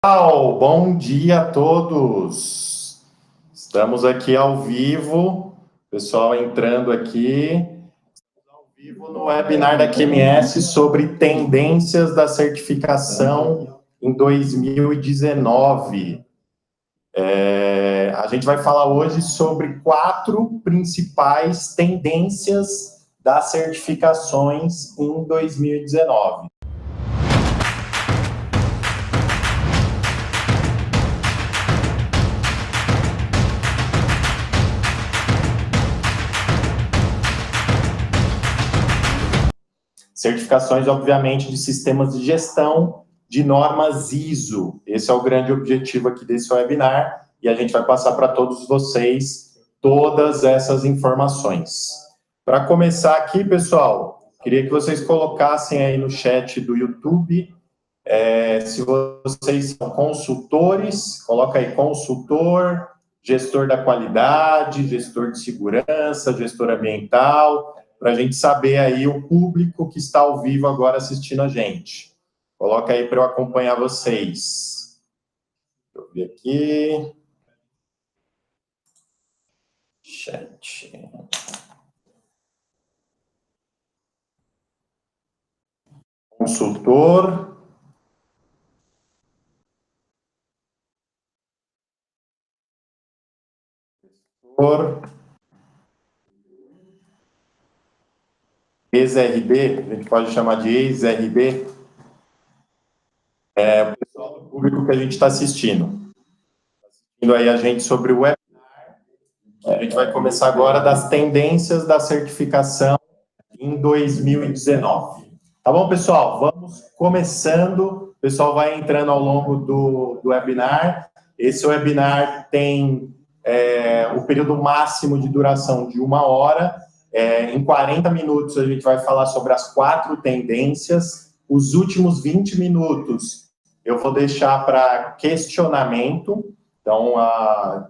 Bom dia a todos. Estamos aqui ao vivo, pessoal entrando aqui, ao vivo no webinar da QMS sobre tendências da certificação em 2019. A gente vai falar hoje sobre 4 principais tendências das certificações em 2019. Certificações, obviamente, de sistemas de gestão de normas ISO. Esse é o grande objetivo aqui desse webinar e a gente vai passar para todos vocês todas essas informações. Para começar aqui, pessoal, queria que vocês colocassem aí no chat do YouTube, se vocês são consultores, coloca aí consultor, gestor da qualidade, gestor de segurança, gestor ambiental, para a gente saber aí o público que está ao vivo agora assistindo a gente. Coloca aí para eu acompanhar vocês. Deixa eu ver aqui. Chat. Consultor. Ex-RB, a gente pode chamar de ex-RB, o pessoal do público que a gente está assistindo. Assistindo aí a gente sobre o webinar, que a gente vai começar agora das tendências da certificação em 2019. Tá bom, pessoal? Vamos começando. O pessoal vai entrando ao longo do webinar. Esse webinar tem o período máximo de duração de 1 hora. Em 40 minutos, a gente vai falar sobre as 4 tendências. Os últimos 20 minutos eu vou deixar para questionamento. Então,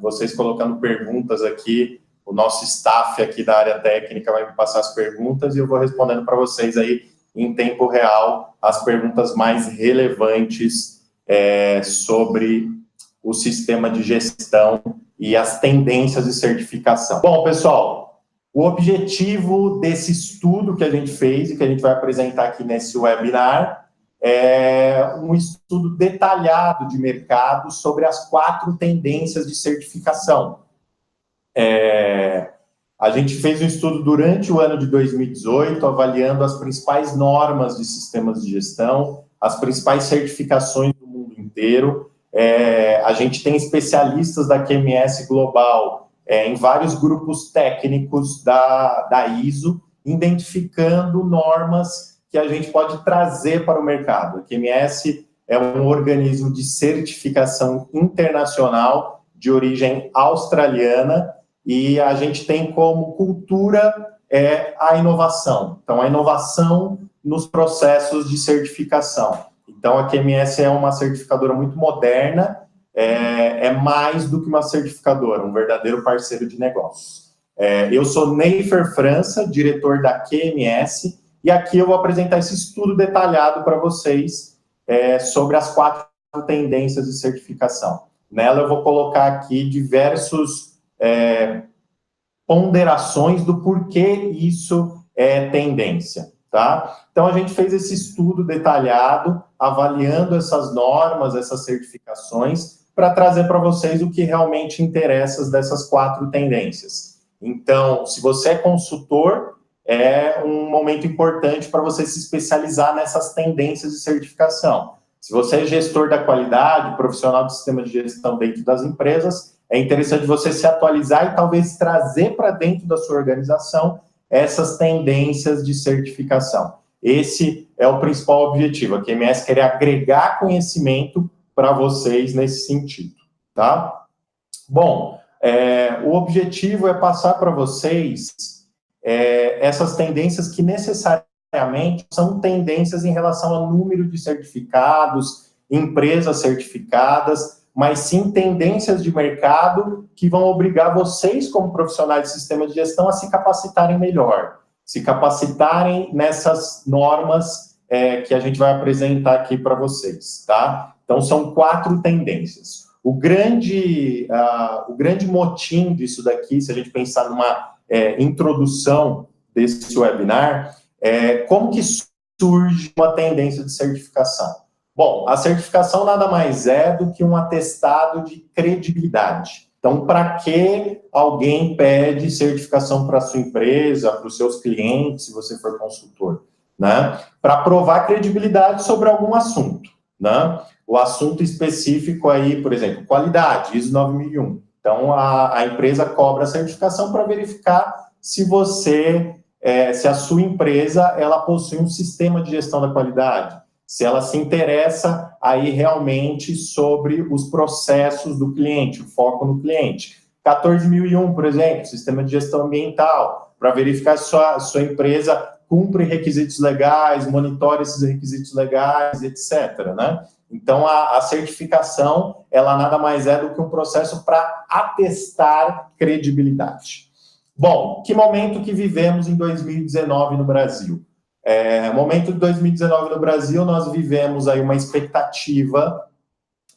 vocês colocando perguntas aqui, o nosso staff aqui da área técnica vai me passar as perguntas e eu vou respondendo para vocês aí em tempo real as perguntas mais relevantes sobre o sistema de gestão e as tendências de certificação. Bom, pessoal, o objetivo desse estudo que a gente fez e que a gente vai apresentar aqui nesse webinar é um estudo detalhado de mercado sobre as 4 tendências de certificação. A gente fez um estudo durante o ano de 2018, avaliando as principais normas de sistemas de gestão, as principais certificações do mundo inteiro. A gente tem especialistas da QMS Global em vários grupos técnicos da ISO, identificando normas que a gente pode trazer para o mercado. A QMS é um organismo de certificação internacional de origem australiana e a gente tem como cultura a inovação. Então, a inovação nos processos de certificação. Então, a QMS é uma certificadora muito moderna, é mais do que uma certificadora, um verdadeiro parceiro de negócios. Eu sou Neifer França, diretor da QMS, e aqui eu vou apresentar esse estudo detalhado para vocês sobre as 4 tendências de certificação. Nela eu vou colocar aqui diversos ponderações do porquê isso é tendência, tá? Então, a gente fez esse estudo detalhado, avaliando essas normas, essas certificações, para trazer para vocês o que realmente interessa dessas 4 tendências. Então, se você é consultor, é um momento importante para você se especializar nessas tendências de certificação. Se você é gestor da qualidade, profissional de sistema de gestão dentro das empresas, é interessante você se atualizar e talvez trazer para dentro da sua organização essas tendências de certificação. Esse é o principal objetivo. A QMS quer agregar conhecimento para vocês nesse sentido, tá? Bom, o objetivo é passar para vocês essas tendências que necessariamente são tendências em relação ao número de certificados, empresas certificadas, mas sim tendências de mercado que vão obrigar vocês, como profissionais de sistema de gestão, a se capacitarem melhor, se capacitarem nessas normas que a gente vai apresentar aqui para vocês, tá? Então, são 4 tendências. O grande motim disso daqui, se a gente pensar numa introdução desse webinar, como que surge uma tendência de certificação? Bom, a certificação nada mais é do que um atestado de credibilidade. Então, para que alguém pede certificação para a sua empresa, para os seus clientes, se você for consultor, né? Para provar credibilidade sobre algum assunto, né? O assunto específico aí, por exemplo, qualidade, ISO 9001. Então, a empresa cobra a certificação para verificar se se a sua empresa, ela possui um sistema de gestão da qualidade, se ela se interessa aí realmente sobre os processos do cliente, o foco no cliente. 14001, por exemplo, sistema de gestão ambiental, para verificar se sua empresa cumpre requisitos legais, monitore esses requisitos legais, etc., né? Então, a certificação, ela nada mais é do que um processo para atestar credibilidade. Bom, que momento que vivemos em 2019 no Brasil? Momento de 2019 no Brasil, nós vivemos aí uma expectativa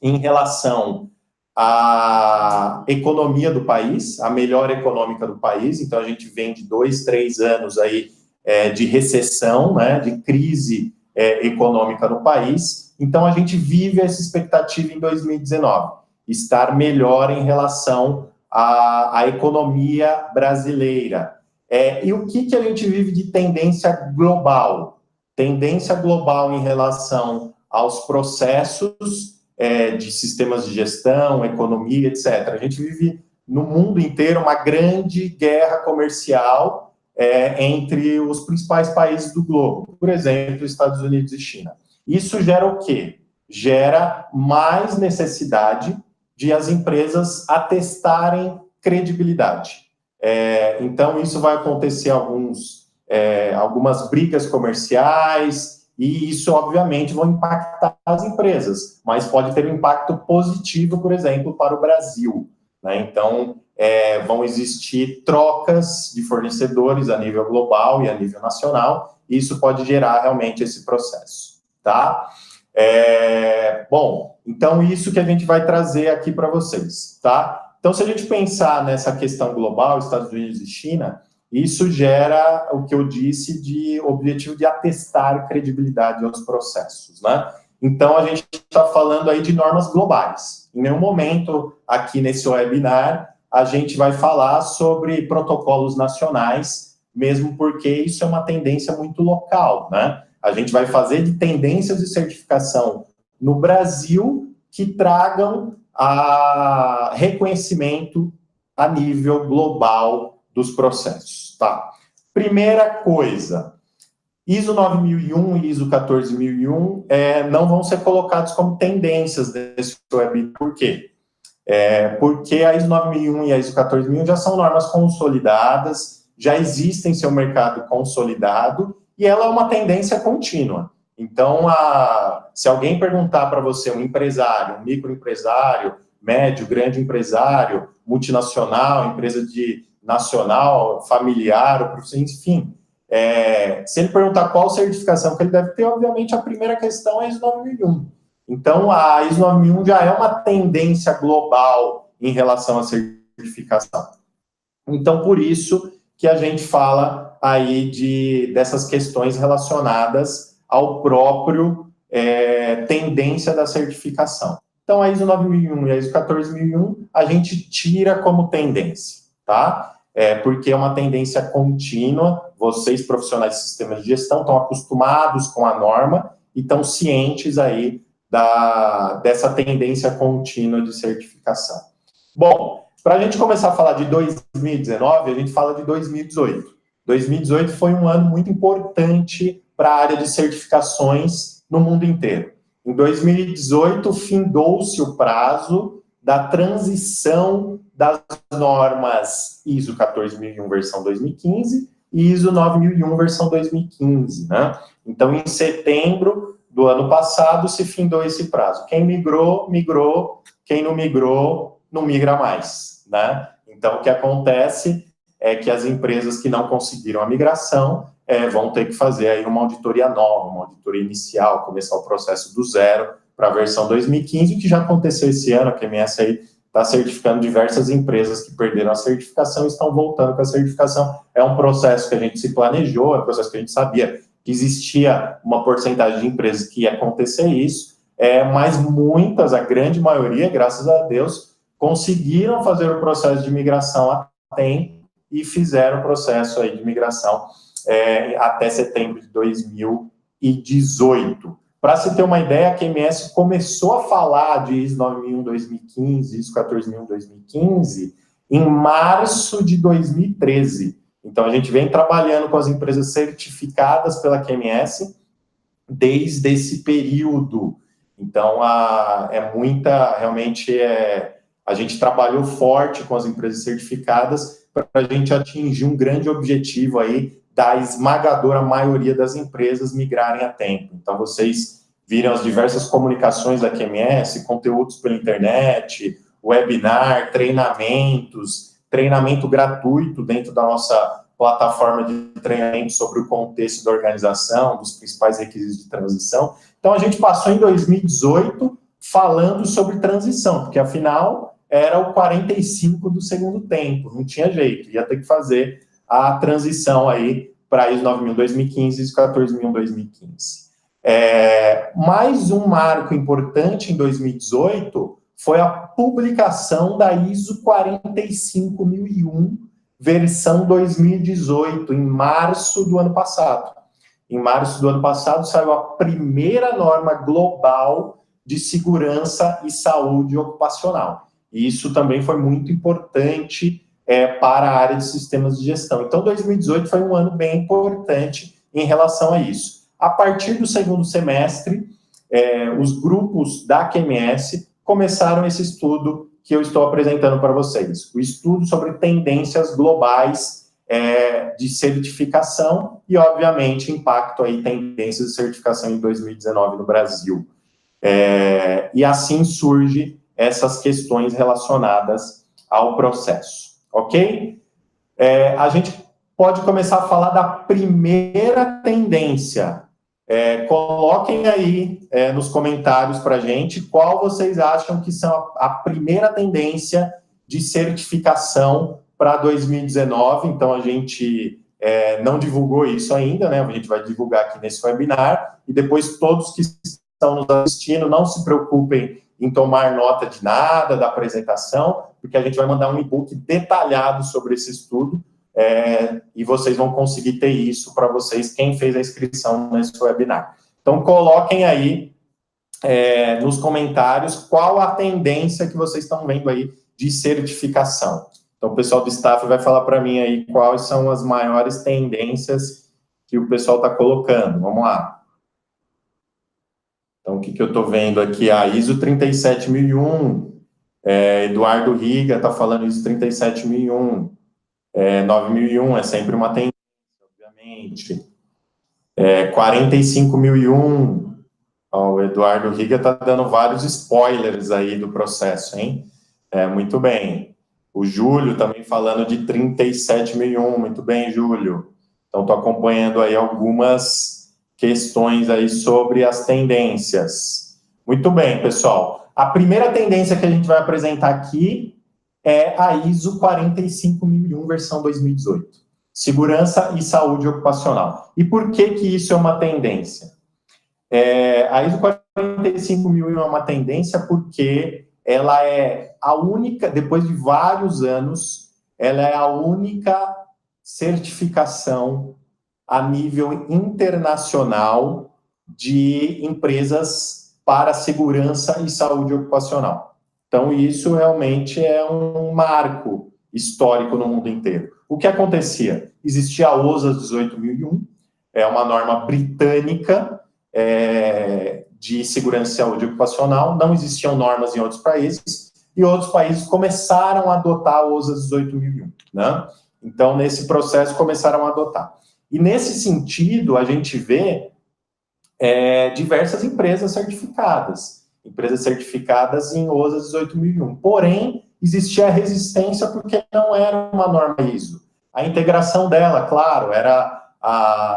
em relação à economia do país, a melhora econômica do país. Então, a gente vem de 2, 3 anos aí de recessão, né, de crise econômica no país. Então, a gente vive essa expectativa em 2019, estar melhor em relação à economia brasileira. E o que a gente vive de tendência global? Tendência global em relação aos processos de sistemas de gestão, economia, etc. A gente vive no mundo inteiro uma grande guerra comercial entre os principais países do globo, por exemplo, Estados Unidos e China. Isso gera o quê? Gera mais necessidade de as empresas atestarem credibilidade. Então, isso vai acontecer algumas brigas comerciais, e isso, obviamente, vai impactar as empresas, mas pode ter um impacto positivo, por exemplo, para o Brasil, né? Então, vão existir trocas de fornecedores a nível global e a nível nacional, e isso pode gerar realmente esse processo, tá? Bom, então isso que a gente vai trazer aqui para vocês, tá? Então, se a gente pensar nessa questão global, Estados Unidos e China, isso gera o que eu disse de objetivo de atestar credibilidade aos processos, né? Então, a gente está falando aí de normas globais. Em nenhum momento aqui nesse webinar a gente vai falar sobre protocolos nacionais, mesmo porque isso é uma tendência muito local, né? A gente vai fazer de tendências de certificação no Brasil que tragam a reconhecimento a nível global dos processos, tá? Primeira coisa, ISO 9001 e ISO 14001 não vão ser colocados como tendências desse webinar. Por quê? Porque a ISO 9001 e a ISO 14001 já são normas consolidadas, já existem em seu mercado consolidado, e ela é uma tendência contínua. Então, se alguém perguntar para você, um empresário, um microempresário, médio, grande empresário, multinacional, empresa de nacional, familiar, enfim, se ele perguntar qual certificação que ele deve ter, obviamente a primeira questão é a ISO 9001. Então, a ISO 9001 já é uma tendência global em relação à certificação. Então, por isso que a gente fala aí dessas questões relacionadas ao próprio tendência da certificação. Então, a ISO 9001 e a ISO 14001, a gente tira como tendência, tá? Porque é uma tendência contínua, vocês, profissionais de sistemas de gestão, estão acostumados com a norma e estão cientes aí dessa tendência contínua de certificação. Bom, para a gente começar a falar de 2019, a gente fala de 2018. 2018 foi um ano muito importante para a área de certificações no mundo inteiro. Em 2018, findou-se o prazo da transição das normas ISO 14001 versão 2015 e ISO 9001 versão 2015, né? Então, em setembro do ano passado, se findou esse prazo. Quem migrou, migrou. Quem não migrou, não migra mais, né? Então, o que acontece é que as empresas que não conseguiram a migração vão ter que fazer aí uma auditoria nova, uma auditoria inicial, começar o processo do zero, para a versão 2015, o que já aconteceu esse ano. A QMS aí está certificando diversas empresas que perderam a certificação e estão voltando com a certificação. É um processo que a gente se planejou, é um processo que a gente sabia que existia uma porcentagem de empresas que ia acontecer isso, mas muitas, a grande maioria, graças a Deus, conseguiram fazer o processo de migração a tempo e fizeram o processo aí de migração até setembro de 2018. Para se ter uma ideia, a QMS começou a falar de ISO 9001 2015, ISO 14001 2015, em março de 2013. Então, a gente vem trabalhando com as empresas certificadas pela QMS desde esse período. Então, realmente, a gente trabalhou forte com as empresas certificadas para a gente atingir um grande objetivo aí da esmagadora maioria das empresas migrarem a tempo. Então, vocês viram as diversas comunicações da QMS, conteúdos pela internet, webinar, treinamento gratuito dentro da nossa plataforma de treinamento sobre o contexto da organização, dos principais requisitos de transição. Então, a gente passou em 2018 falando sobre transição, porque, afinal, era o 45 do segundo tempo, não tinha jeito, ia ter que fazer a transição aí para ISO 9001 2015 e ISO 14001 2015. Mais um marco importante em 2018 foi a publicação da ISO 45001, versão 2018, em março do ano passado. Em março do ano passado saiu a primeira norma global de segurança e saúde ocupacional. E isso também foi muito importante para a área de sistemas de gestão. Então, 2018 foi um ano bem importante em relação a isso. A partir do segundo semestre, os grupos da QMS começaram esse estudo que eu estou apresentando para vocês. O estudo sobre tendências globais de certificação e, obviamente, impacto aí, tendências de certificação em 2019 no Brasil. E assim surge essas questões relacionadas ao processo. Ok? A gente pode começar a falar da primeira tendência. Coloquem aí nos comentários para a gente qual vocês acham que são a primeira tendência de certificação para 2019. Então, a gente não divulgou isso ainda, né? A gente vai divulgar aqui nesse webinar, e depois todos que estão nos assistindo, não se preocupem em tomar nota de nada da apresentação, porque a gente vai mandar um e-book detalhado sobre esse estudo, e vocês vão conseguir ter isso para vocês, quem fez a inscrição nesse webinar. Então, coloquem aí nos comentários qual a tendência que vocês estão vendo aí de certificação. Então, o pessoal do staff vai falar para mim aí quais são as maiores tendências que o pessoal está colocando. Vamos lá. Então, o que eu estou vendo aqui? A ISO 37001, Eduardo Riga está falando ISO 37001, 9001 é sempre uma tendência, obviamente. 45001, o Eduardo Riga está dando vários spoilers aí do processo, hein? Muito bem. O Júlio também falando de 37001, muito bem, Júlio. Então, estou acompanhando aí algumas questões aí sobre as tendências. Muito bem, pessoal. A primeira tendência que a gente vai apresentar aqui é a ISO 45001, versão 2018. Segurança e saúde ocupacional. E por que isso é uma tendência? A ISO 45001 é uma tendência porque ela é a única, depois de vários anos, ela é a única certificação a nível internacional de empresas para segurança e saúde ocupacional. Então, isso realmente é um marco histórico no mundo inteiro. O que acontecia? Existia a OSA 18001, uma norma britânica de segurança e saúde ocupacional, não existiam normas em outros países, e outros países começaram a adotar a OSA 18001, né? Então, nesse processo, começaram a adotar. E, nesse sentido, a gente vê diversas empresas certificadas em OSA 18001. Porém, existia resistência porque não era uma norma ISO. A integração dela, claro,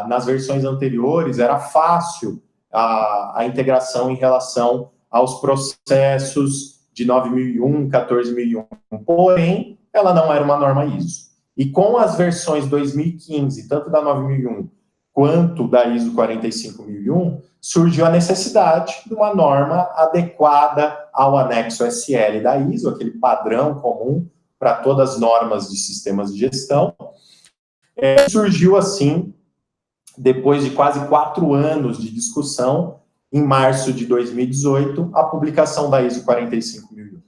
nas versões anteriores, era fácil a integração em relação aos processos de 9001, 14001, porém, ela não era uma norma ISO. E com as versões 2015, tanto da 9001 quanto da ISO 45001, surgiu a necessidade de uma norma adequada ao anexo SL da ISO, aquele padrão comum para todas as normas de sistemas de gestão. Surgiu assim, depois de quase 4 anos de discussão, em março de 2018, a publicação da ISO 45001.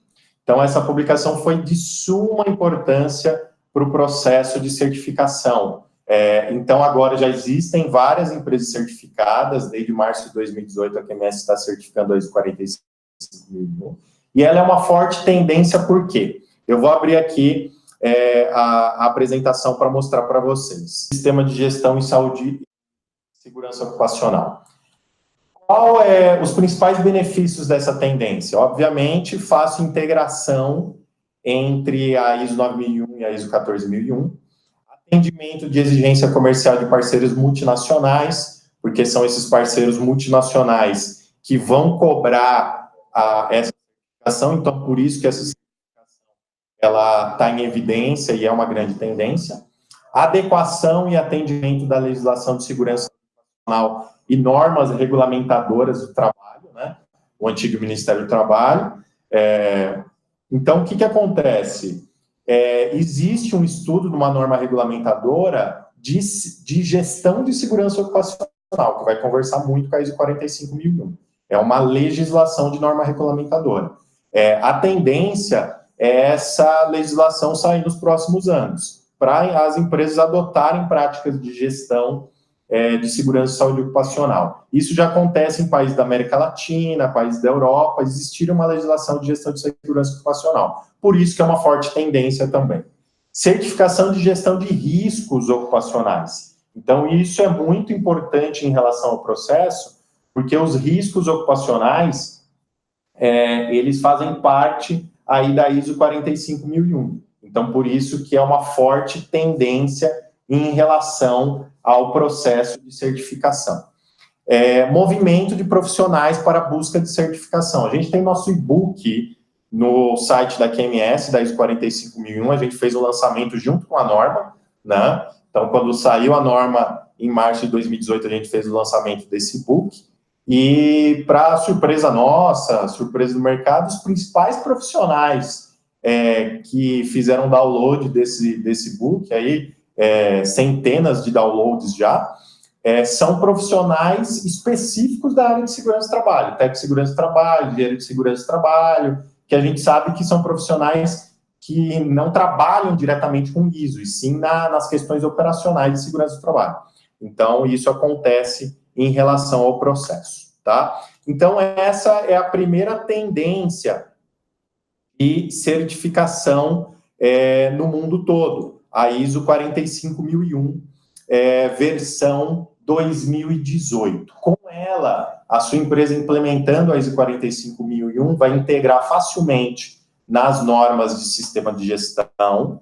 Então, essa publicação foi de suma importância para o processo de certificação. Então, agora já existem várias empresas certificadas, desde março de 2018, a QMS está certificando a ISO 45001, e ela é uma forte tendência, por quê? Eu vou abrir aqui a apresentação para mostrar para vocês. Sistema de gestão em saúde e segurança ocupacional. Qual é os principais benefícios dessa tendência? Obviamente, fácil integração entre a ISO 9001 e a ISO 14001, atendimento de exigência comercial de parceiros multinacionais, porque são esses parceiros multinacionais que vão cobrar essa certificação, então por isso que essa certificação ela está em evidência e é uma grande tendência. Adequação e atendimento da legislação de segurança ocupacional e normas regulamentadoras do trabalho, né? O antigo Ministério do Trabalho. Então, o que acontece? Existe um estudo de uma norma regulamentadora de gestão de segurança ocupacional, que vai conversar muito com a ISO 45001. É uma legislação de norma regulamentadora. A tendência é essa legislação sair nos próximos anos, para as empresas adotarem práticas de gestão de segurança e saúde ocupacional. Isso já acontece em países da América Latina, países da Europa, existir uma legislação de gestão de segurança ocupacional. Por isso que é uma forte tendência também. Certificação de gestão de riscos ocupacionais. Então, isso é muito importante em relação ao processo, porque os riscos ocupacionais, eles fazem parte aí da ISO 45001. Então, por isso que é uma forte tendência em relação ao processo de certificação. Movimento de profissionais para a busca de certificação. A gente tem nosso e-book no site da QMS, da ISO 45001, a gente fez o lançamento junto com a norma, né? Então, quando saiu a norma em março de 2018, a gente fez o lançamento desse e-book, e para surpresa nossa, surpresa do mercado, os principais profissionais que fizeram download desse e-book, aí, centenas de downloads já, são profissionais específicos da área de segurança do trabalho, técnico de segurança do trabalho, engenheiro de segurança do trabalho, que a gente sabe que são profissionais que não trabalham diretamente com ISO, e sim nas questões operacionais de segurança do trabalho. Então, isso acontece em relação ao processo, tá? Então, essa é a primeira tendência de certificação no mundo todo, a ISO 45001, versão 2018. Com ela, a sua empresa implementando a ISO 45001 vai integrar facilmente nas normas de sistema de gestão,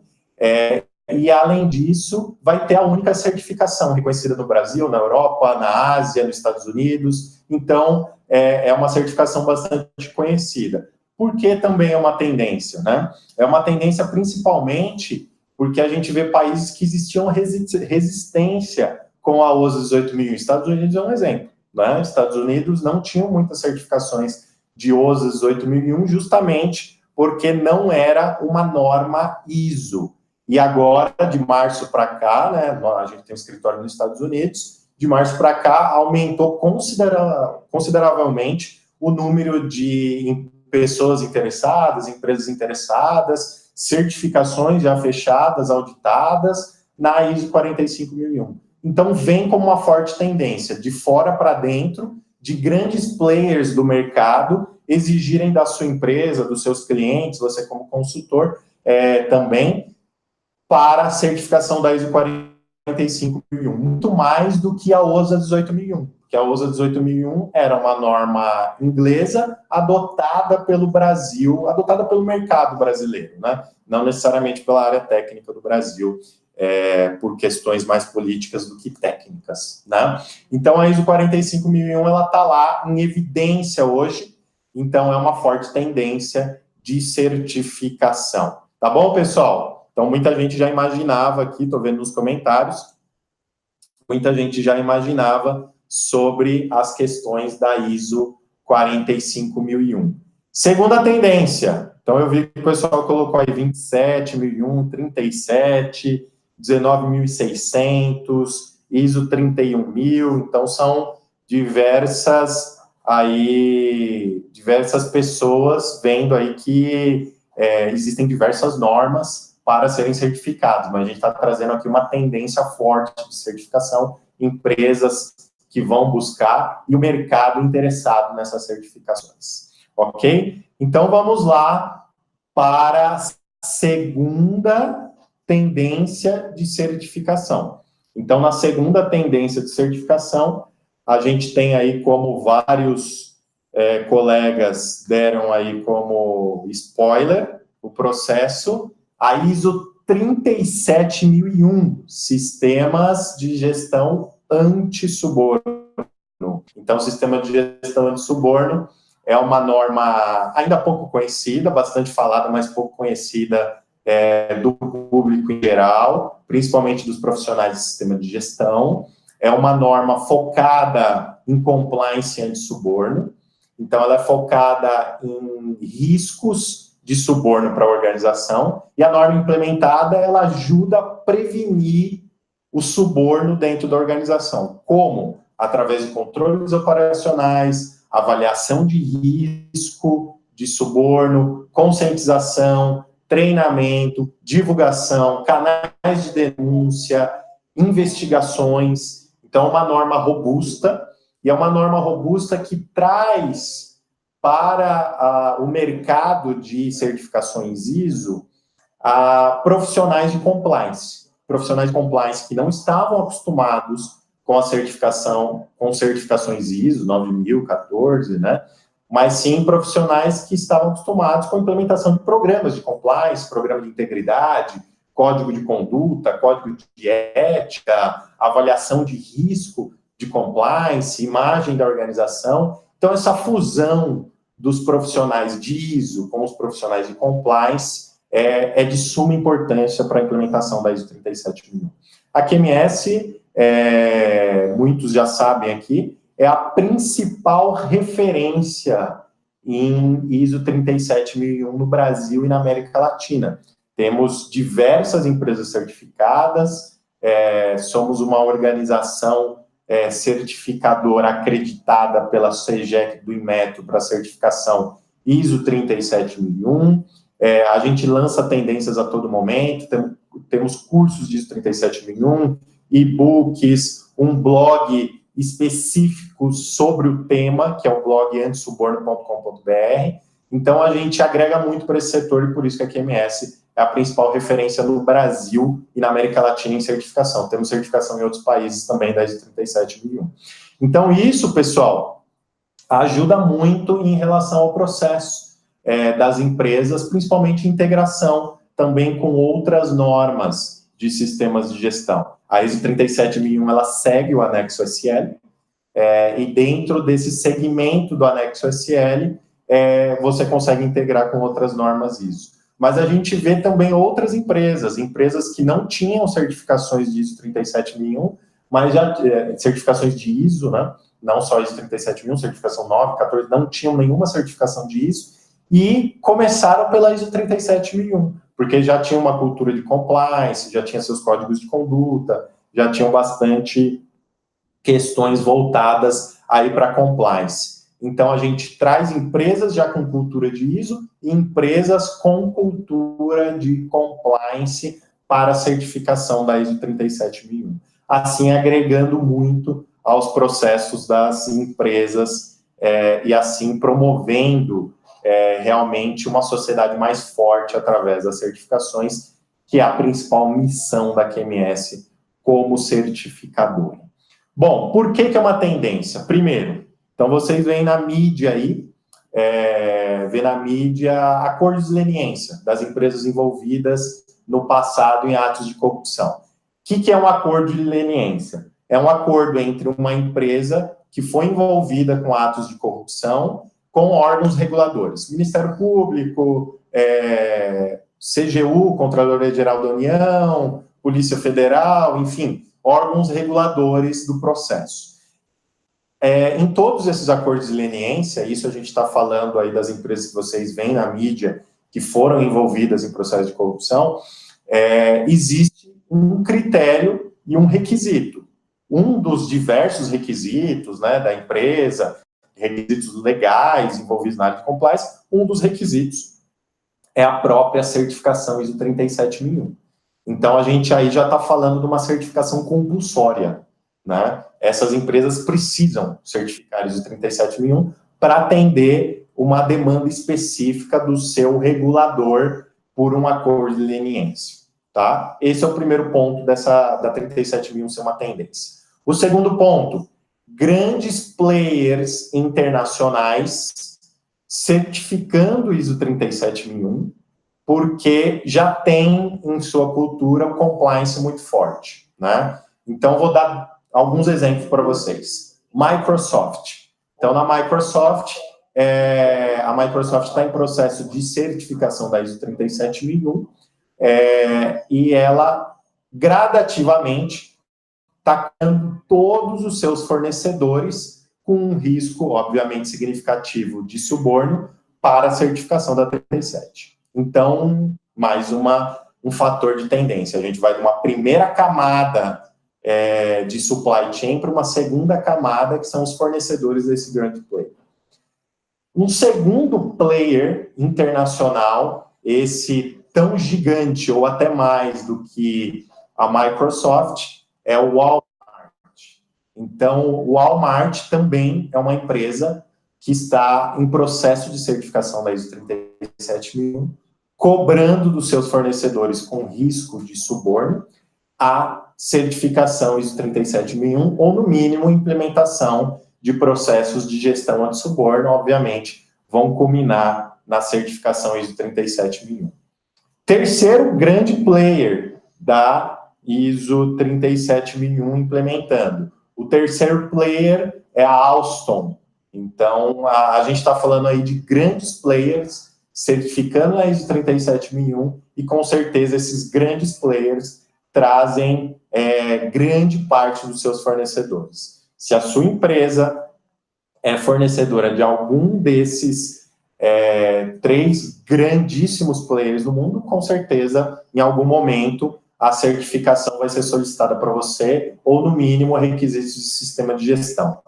e, além disso, vai ter a única certificação reconhecida no Brasil, na Europa, na Ásia, nos Estados Unidos. Então, é uma certificação bastante conhecida. Por que também é uma tendência, né? É uma tendência principalmente porque a gente vê países que existiam resistência com a OSA 18001. Estados Unidos é um exemplo, né? Estados Unidos não tinham muitas certificações de OSA 18001 justamente porque não era uma norma ISO. E agora, de março para cá, né, a gente tem um escritório nos Estados Unidos, de março para cá aumentou consideravelmente o número de pessoas interessadas, empresas interessadas, certificações já fechadas, auditadas, na ISO 45001. Então, vem como uma forte tendência, de fora para dentro, de grandes players do mercado, exigirem da sua empresa, dos seus clientes, você como consultor, também, para a certificação da ISO 45001, muito mais do que a OSA 18001, porque a OSA 18001 era uma norma inglesa adotada pelo Brasil, adotada pelo mercado brasileiro, né? Não necessariamente pela área técnica do Brasil, por questões mais políticas do que técnicas, né? Então, a ISO 45001, ela está lá em evidência hoje, então é uma forte tendência de certificação. Tá bom, pessoal? Então, muita gente já imaginava aqui, estou vendo nos comentários, muita gente já imaginava sobre as questões da ISO 45001. Segunda tendência, então eu vi que o pessoal colocou aí 27.001, 37, 19.600, ISO 31.000, então são diversas pessoas vendo aí que existem diversas normas para serem certificados, mas a gente está trazendo aqui uma tendência forte de certificação, empresas que vão buscar e o mercado interessado nessas certificações, ok? Então, vamos lá para a segunda tendência de certificação. Então, na segunda tendência de certificação, a gente tem aí como vários colegas deram aí como spoiler o processo, a ISO 37001, Sistemas de Gestão Anti-Suborno. Então, o Sistema de Gestão Anti-Suborno é uma norma ainda pouco conhecida, bastante falada, mas pouco conhecida do público em geral, principalmente dos profissionais de sistema de gestão. É uma norma focada em compliance anti-suborno, então ela é focada em riscos de suborno para a organização, e a norma implementada, ela ajuda a prevenir o suborno dentro da organização. Como? Através de controles operacionais, avaliação de risco de suborno, conscientização, treinamento, divulgação, canais de denúncia, investigações. Então, uma norma robusta, e é uma norma robusta que traz para o mercado de certificações ISO profissionais de compliance que não estavam acostumados com a certificação, com certificações ISO 9014, né? Mas sim profissionais que estavam acostumados com a implementação de programas de compliance, programa de integridade, código de conduta, código de ética, avaliação de risco de compliance, imagem da organização. Então, essa fusão dos profissionais de ISO com os profissionais de compliance é de suma importância para a implementação da ISO 37001. A QMS, muitos já sabem aqui, é a principal referência em ISO 37001 no Brasil e na América Latina. Temos diversas empresas certificadas, somos uma organização certificadora acreditada pela CEGEC do Inmetro para certificação ISO 37001. A gente lança tendências a todo momento, temos cursos de ISO 37001, e-books, um blog específico sobre o tema, que é o blog antisuborno.com.br. Então, a gente agrega muito para esse setor e por isso que a QMS é a principal referência no Brasil e na América Latina em certificação. Temos certificação em outros países também da ISO 37001. Então, isso, pessoal, ajuda muito em relação ao processo das empresas, principalmente integração também com outras normas de sistemas de gestão. A ISO 37001, ela segue o anexo SL, e dentro desse segmento do anexo SL, você consegue integrar com outras normas ISO. Mas a gente vê também outras empresas que não tinham certificações de ISO 37001, mas já certificações de ISO, né? Não só ISO 37001, certificação 9, 14, não tinham nenhuma certificação de ISO, e começaram pela ISO 37001, porque já tinha uma cultura de compliance, já tinha seus códigos de conduta, já tinham bastante questões voltadas aí para compliance. Então, a gente traz empresas já com cultura de ISO e empresas com cultura de compliance para a certificação da ISO 37001. Assim, agregando muito aos processos das empresas e assim promovendo realmente uma sociedade mais forte através das certificações, que é a principal missão da QMS como certificadora. Bom, por que é uma tendência? Primeiro, então vocês veem na mídia aí, vê na mídia acordos de leniência das empresas envolvidas no passado em atos de corrupção. O que é um acordo de leniência? É um acordo entre uma empresa que foi envolvida com atos de corrupção com órgãos reguladores, Ministério Público, CGU, Controladoria Geral da União, Polícia Federal, enfim, órgãos reguladores do processo. Em todos esses acordos de leniência, isso a gente está falando aí das empresas que vocês veem na mídia, que foram envolvidas em processo de corrupção, existe um critério e um requisito. Um dos diversos requisitos, né, da empresa, requisitos legais envolvidos na área de compliance, um dos requisitos é a própria certificação ISO 37001. Então, a gente aí já está falando de uma certificação compulsória, né? Essas empresas precisam certificar ISO 37001 para atender uma demanda específica do seu regulador por um acordo de leniência, tá? Esse é o primeiro ponto da 37001 ser uma tendência. O segundo ponto, grandes players internacionais certificando o ISO 37001, porque já tem em sua cultura um compliance muito forte, né? Então, vou dar alguns exemplos para vocês. Microsoft. Então, na Microsoft, a Microsoft está em processo de certificação da ISO 37001, e ela, gradativamente, está criando todos os seus fornecedores com um risco, obviamente, significativo de suborno para a certificação da 37. Então, mais um fator de tendência. A gente vai de uma primeira camada de supply chain para uma segunda camada, que são os fornecedores desse grande player. Um segundo player internacional, esse tão gigante, ou até mais do que a Microsoft, é o Walmart. Então, o Walmart também é uma empresa que está em processo de certificação da ISO 37001, cobrando dos seus fornecedores com risco de suborno a certificação ISO 37001, ou, no mínimo, implementação de processos de gestão anti-suborno, obviamente, vão culminar na certificação ISO 37001. Terceiro grande player da ISO 37001 implementando. O terceiro player é a Alstom. Então, a gente está falando aí de grandes players certificando a ISO 37001 e, com certeza, esses grandes players trazem grande parte dos seus fornecedores. Se a sua empresa é fornecedora de algum desses 3 grandíssimos players do mundo, com certeza, em algum momento, a certificação vai ser solicitada para você, ou, no mínimo, requisitos de sistema de gestão.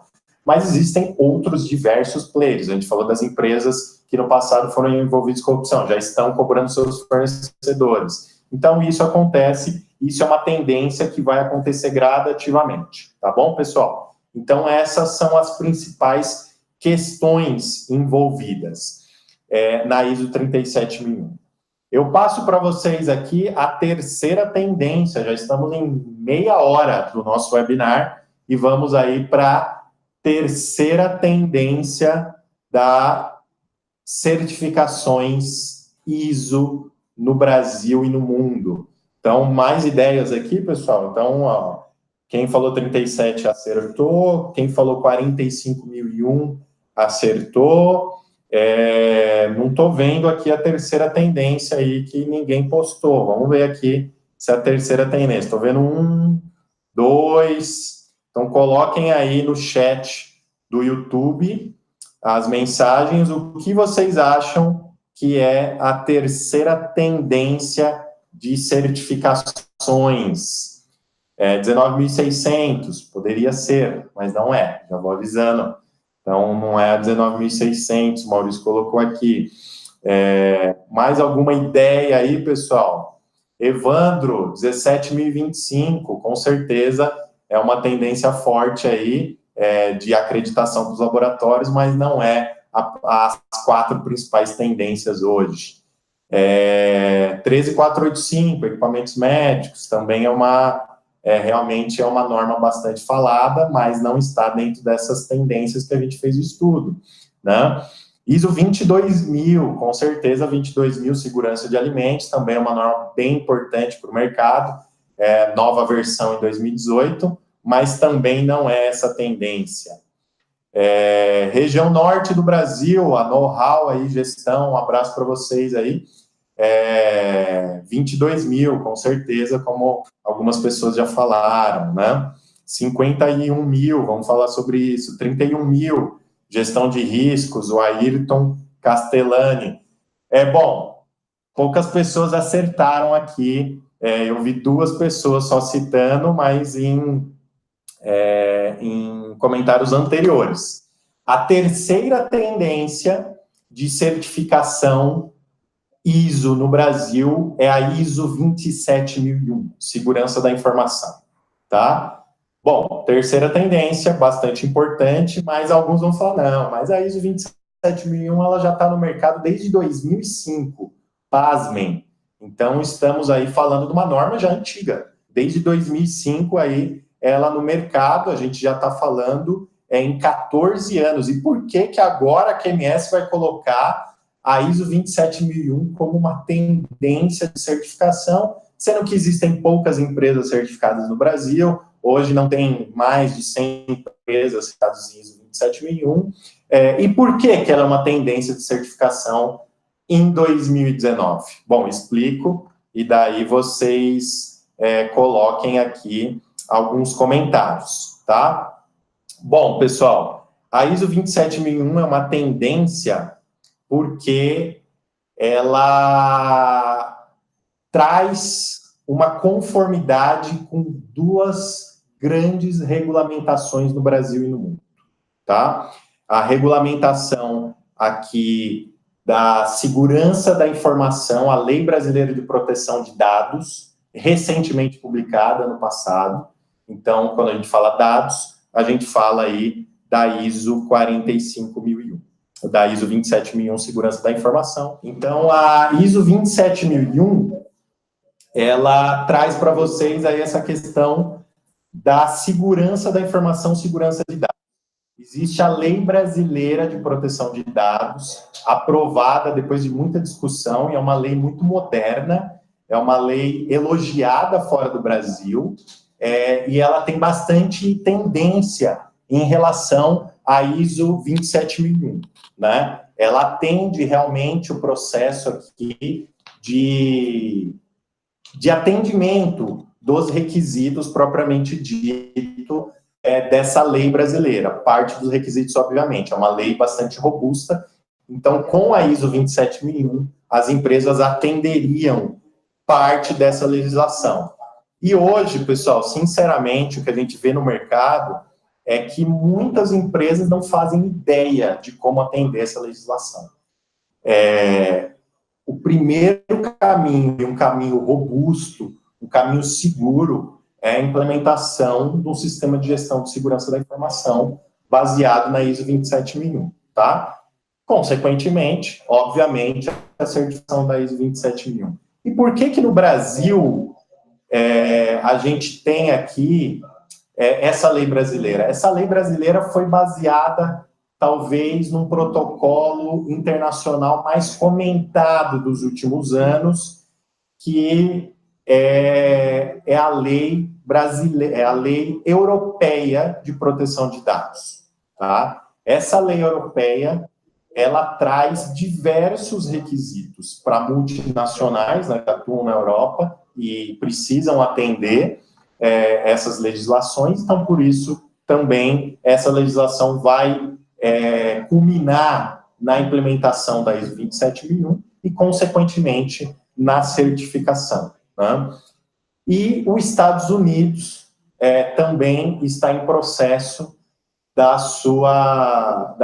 Mas existem outros diversos players. A gente falou das empresas que no passado foram envolvidas em corrupção, já estão cobrando seus fornecedores. Então, isso acontece, isso é uma tendência que vai acontecer gradativamente, tá bom, pessoal? Então, essas são as principais questões envolvidas na ISO 37001. Eu passo para vocês aqui a terceira tendência, já estamos em meia hora do nosso webinar, e vamos aí para a terceira tendência da certificações ISO no Brasil e no mundo. Então, mais ideias aqui, pessoal? Então, ó, quem falou 37 acertou, quem falou 45.001 acertou. Não estou vendo aqui a terceira tendência aí que ninguém postou. Vamos ver aqui se é a terceira tendência. Estou vendo 1, 2. Então, coloquem aí no chat do YouTube as mensagens, o que vocês acham que é a terceira tendência de certificações. 19.600, poderia ser, mas não é, já vou avisando. Então, não é a 19.600, o Maurício colocou aqui. Mais alguma ideia aí, pessoal? Evandro, 17.025, com certeza é uma tendência forte aí de acreditação dos laboratórios, mas não é as 4 principais tendências hoje. 13.485, equipamentos médicos, também realmente é uma norma bastante falada, mas não está dentro dessas tendências que a gente fez o estudo, né? ISO 22.000, com certeza 22.000, segurança de alimentos, também é uma norma bem importante para o mercado, nova versão em 2018, mas também não é essa tendência. Região norte do Brasil, a Know-how aí, gestão, um abraço para vocês aí. 22 mil, com certeza, como algumas pessoas já falaram, né? 51 mil, vamos falar sobre isso. 31 mil, gestão de riscos, o Ayrton Castellani. Bom, poucas pessoas acertaram aqui. Eu vi 2 pessoas só citando, mas em comentários anteriores. A terceira tendência de certificação ISO no Brasil é a ISO 27001, Segurança da Informação, tá? Bom, terceira tendência, bastante importante, mas alguns vão falar, não, mas a ISO 27001, ela já está no mercado desde 2005, pasmem. Então, estamos aí falando de uma norma já antiga, desde 2005 aí, ela no mercado, a gente já está falando em 14 anos. E por que que agora a QMS vai colocar a ISO 27001 como uma tendência de certificação, sendo que existem poucas empresas certificadas no Brasil, hoje não tem mais de 100 empresas certificadas em ISO 27001, e por que que ela é uma tendência de certificação em 2019? Bom, explico, e daí vocês coloquem aqui alguns comentários, tá? Bom, pessoal, a ISO 27001 é uma tendência porque ela traz uma conformidade com 2 grandes regulamentações no Brasil e no mundo, tá? A regulamentação aqui da segurança da informação, a Lei Brasileira de Proteção de Dados, recentemente publicada no passado. Então, quando a gente fala dados, a gente fala aí da ISO 45001. Da ISO 27001, Segurança da Informação. Então, a ISO 27001, ela traz para vocês aí essa questão da segurança da informação, segurança de dados. Existe a Lei Brasileira de Proteção de Dados, aprovada depois de muita discussão, e é uma lei muito moderna, é uma lei elogiada fora do Brasil, e ela tem bastante tendência em relação à ISO 27001, né? Ela atende realmente o processo aqui de atendimento dos requisitos propriamente dito dessa lei brasileira. Parte dos requisitos, obviamente, é uma lei bastante robusta. Então, com a ISO 27001, as empresas atenderiam parte dessa legislação. E hoje, pessoal, sinceramente, o que a gente vê no mercado é que muitas empresas não fazem ideia de como atender essa legislação. O primeiro caminho, e um caminho robusto, um caminho seguro, é a implementação de um sistema de gestão de segurança da informação baseado na ISO 27001, tá? Consequentemente, obviamente, a certificação da ISO 27001. E por que que no Brasil a gente tem aqui essa lei brasileira? Essa lei brasileira foi baseada, talvez, num protocolo internacional mais comentado dos últimos anos, que é a lei brasileira, é a lei europeia de proteção de dados, tá? Essa lei europeia, ela traz diversos requisitos para multinacionais, né, que atuam na Europa e precisam atender essas legislações, então, por isso, também, essa legislação vai culminar na implementação da ISO 27001 e, consequentemente, na certificação, né? E os Estados Unidos também está em processo da sua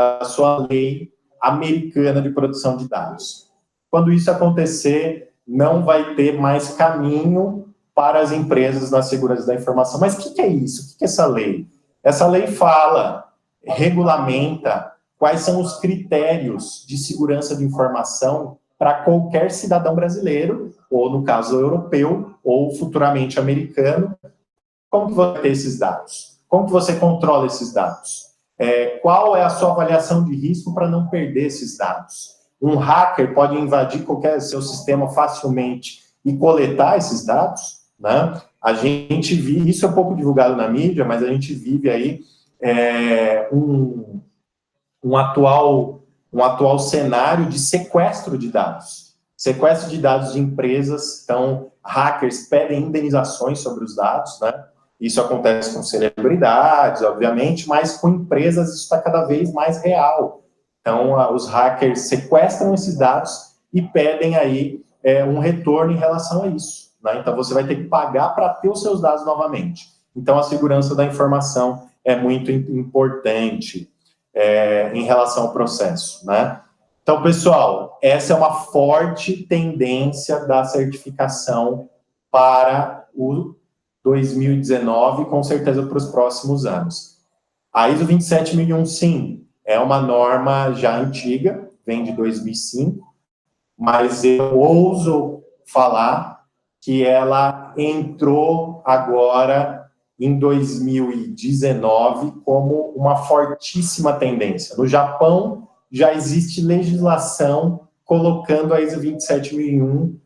lei americana de proteção de dados. Quando isso acontecer, não vai ter mais caminho para as empresas na segurança da informação. Mas o que é isso? O que é essa lei? Essa lei regulamenta quais são os critérios de segurança de informação para qualquer cidadão brasileiro, ou no caso europeu, ou futuramente americano. Como que vai ter esses dados? Como que você controla esses dados? Qual é a sua avaliação de risco para não perder esses dados? Um hacker pode invadir qualquer seu sistema facilmente e coletar esses dados, né? A gente vive, isso é pouco divulgado na mídia, mas a gente vive aí um atual cenário de sequestro de dados. Sequestro de dados de empresas, então, hackers pedem indenizações sobre os dados, né? Isso acontece com celebridades, obviamente, mas com empresas isso está cada vez mais real. Então, os hackers sequestram esses dados e pedem aí um retorno em relação a isso, né? Então, você vai ter que pagar para ter os seus dados novamente. Então, a segurança da informação é muito importante em relação ao processo, né? Então, pessoal, essa é uma forte tendência da certificação para o 2019, com certeza para os próximos anos. A ISO 27001, sim, é uma norma já antiga, vem de 2005, mas eu ouso falar que ela entrou agora em 2019 como uma fortíssima tendência. No Japão, já existe legislação colocando a ISO 27001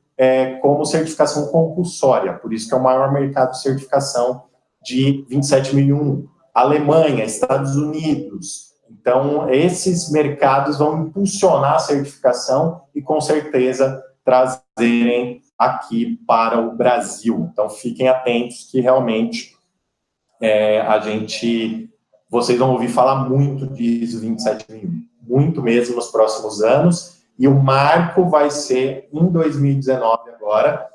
como certificação compulsória, por isso que é o maior mercado de certificação de 27001. Alemanha, Estados Unidos. Então, esses mercados vão impulsionar a certificação e, com certeza, trazerem aqui para o Brasil. Então, fiquem atentos que realmente vocês vão ouvir falar muito de ISO 27001, muito mesmo nos próximos anos, e o marco vai ser em 2019 agora,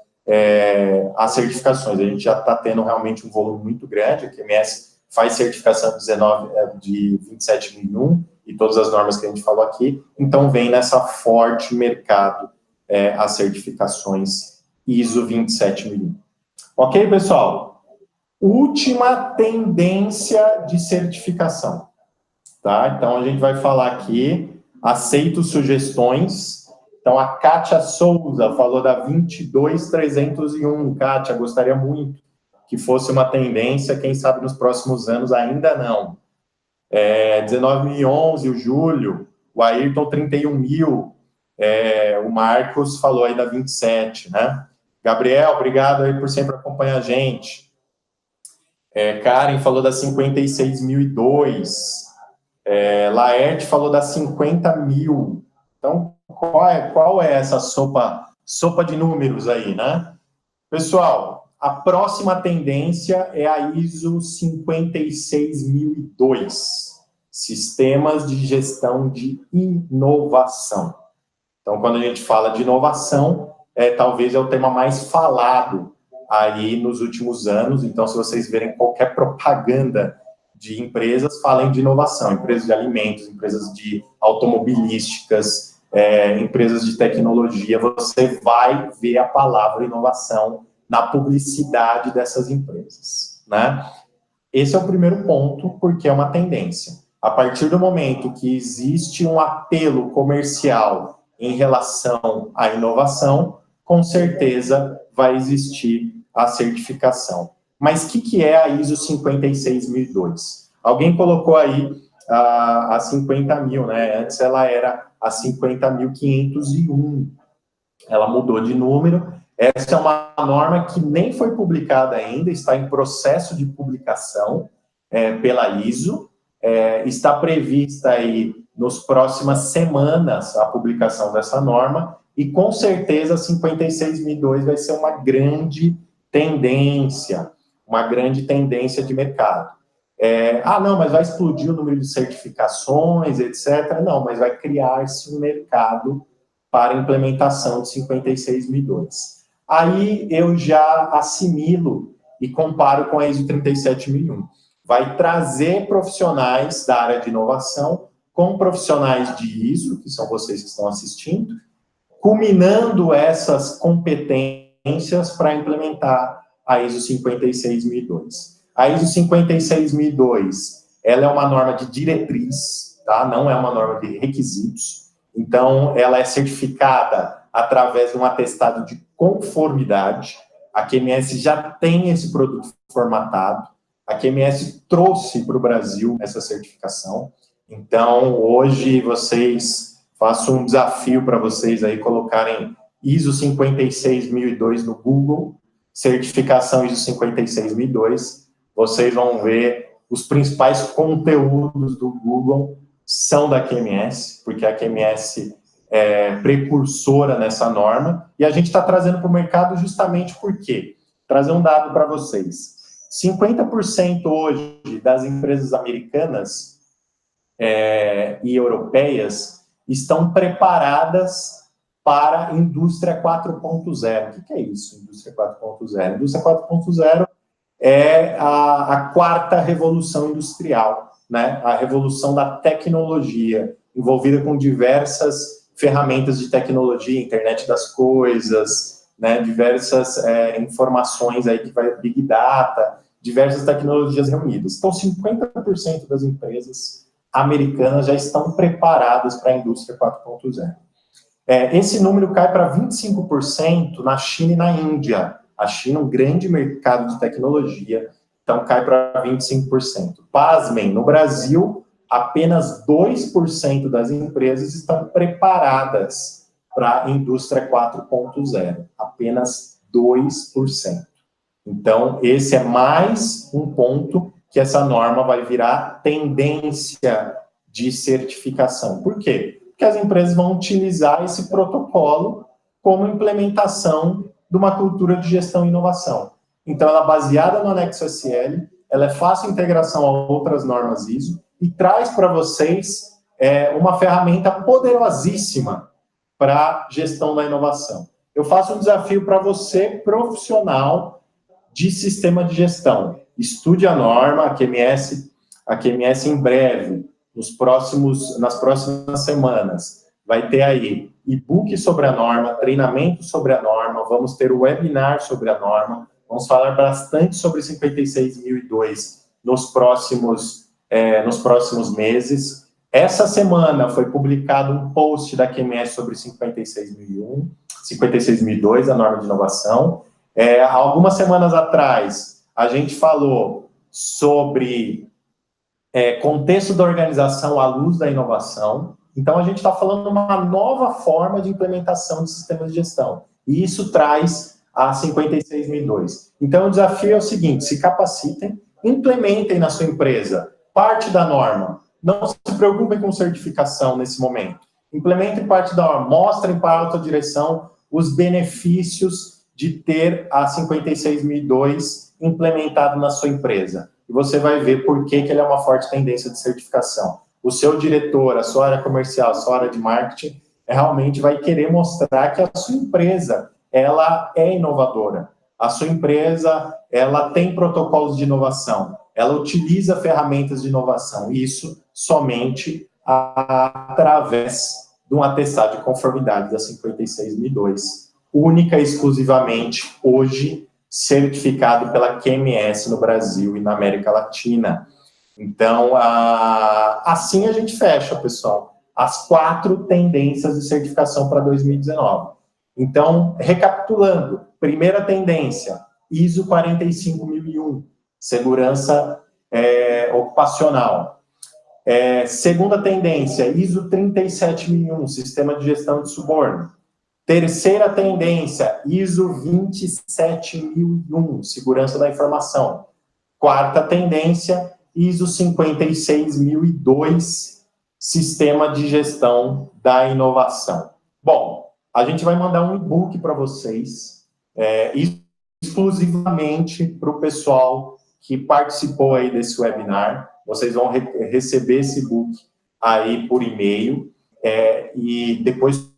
as certificações. A gente já está tendo realmente um volume muito grande, a QMS faz certificação de 27001 e todas as normas que a gente falou aqui, então vem nessa forte mercado as certificações ISO 27001. Ok, pessoal? Última tendência de certificação, tá? Então, a gente vai falar aqui, aceito sugestões. Então, a Kátia Souza falou da 22301. Kátia, gostaria muito que fosse uma tendência, quem sabe nos próximos anos ainda não. 19.011, o Júlio, o Ayrton 31.000, o Marcos falou aí da 27, né? Gabriel, obrigado aí por sempre acompanhar a gente. Karen falou da 56.002, Laerte falou da 50.000. Então, qual é essa sopa de números aí, né? Pessoal, a próxima tendência é a ISO 56.002, Sistemas de Gestão de Inovação. Então, quando a gente fala de inovação, talvez é o tema mais falado aí nos últimos anos. Então, se vocês verem qualquer propaganda de empresas, falem de inovação, empresas de alimentos, empresas de automobilísticas, empresas de tecnologia, você vai ver a palavra inovação na publicidade dessas empresas, né? Esse é o primeiro ponto, porque é uma tendência. A partir do momento que existe um apelo comercial em relação à inovação, com certeza vai existir a certificação. Mas o que é a ISO 56.002? Alguém colocou aí a 50.000, né? Antes ela era a 50.501. Ela mudou de número. Essa é uma norma que nem foi publicada ainda, está em processo de publicação pela ISO. Está prevista aí nos próximas semanas a publicação dessa norma, e com certeza a 56.002 vai ser uma grande tendência de mercado. Não, mas vai explodir o número de certificações, etc. Não, mas vai criar-se um mercado para implementação de 56.002. Aí eu já assimilo e comparo com a ISO 37001. Vai trazer profissionais da área de inovação com profissionais de ISO, que são vocês que estão assistindo, culminando essas competências para implementar a ISO 56.002. A ISO 56.002, ela é uma norma de diretriz, tá? Não é uma norma de requisitos. Então, ela é certificada através de um atestado de conformidade. A QMS já tem esse produto formatado. A QMS trouxe para o Brasil essa certificação. Então, hoje, faço um desafio para vocês aí colocarem ISO 56.002 no Google, certificação ISO 56.002. Vocês vão ver os principais conteúdos do Google são da QMS, porque a QMS é precursora nessa norma, e a gente está trazendo para o mercado justamente por quê? Trazer um dado para vocês. 50% hoje das empresas americanas e europeias estão preparadas para a indústria 4.0. O que é isso, indústria 4.0? Indústria 4.0 é a quarta revolução industrial, né? A revolução da tecnologia, envolvida com diversas ferramentas de tecnologia, internet das coisas, né? Diversas informações aí que vai Big Data, diversas tecnologias reunidas. Então, 50% das empresas americanas já estão preparadas para a indústria 4.0. Esse número cai para 25% na China e na Índia. A China é um grande mercado de tecnologia, então cai para 25%. Pasmem, no Brasil, apenas 2% das empresas estão preparadas para a indústria 4.0. Apenas 2%. Então, esse é mais um ponto que essa norma vai virar tendência de certificação. Por quê? Porque as empresas vão utilizar esse protocolo como implementação de uma cultura de gestão e inovação. Então, ela é baseada no anexo SL, ela é fácil integração a outras normas ISO e traz para vocês uma ferramenta poderosíssima para gestão da inovação. Eu faço um desafio para você, profissional de sistema de gestão. Estude a norma, a QMS em breve, nas próximas semanas, vai ter aí e-book sobre a norma, treinamento sobre a norma, vamos ter webinar sobre a norma, vamos falar bastante sobre 56.002 nos próximos meses. Essa semana foi publicado um post da QMS sobre 56.002, a norma de inovação. Algumas semanas atrás, a gente falou sobre contexto da organização à luz da inovação. Então, a gente está falando de uma nova forma de implementação de sistemas de gestão. E isso traz a 56.002. Então, o desafio é o seguinte: se capacitem, implementem na sua empresa parte da norma. Não se preocupem com certificação nesse momento. Implementem parte da norma, mostrem para a alta direção os benefícios de ter a 56.002 implementado na sua empresa. E você vai ver por que ele é uma forte tendência de certificação. O seu diretor, a sua área comercial, a sua área de marketing, realmente vai querer mostrar que a sua empresa, ela é inovadora. A sua empresa, ela tem protocolos de inovação, ela utiliza ferramentas de inovação. Isso somente através de um atestado de conformidade da 56.002, única e exclusivamente, hoje, certificado pela QMS no Brasil e na América Latina. Então, assim a gente fecha, pessoal, as 4 tendências de certificação para 2019. Então, recapitulando, primeira tendência, ISO 45001, segurança ocupacional. Segunda tendência, ISO 37001, sistema de gestão de suborno. Terceira tendência, ISO 27001, segurança da informação. Quarta tendência, ISO 56.002, sistema de gestão da inovação. Bom, a gente vai mandar um e-book para vocês, exclusivamente para o pessoal que participou aí desse webinar. Vocês vão receber esse e-book aí por e-mail, e depois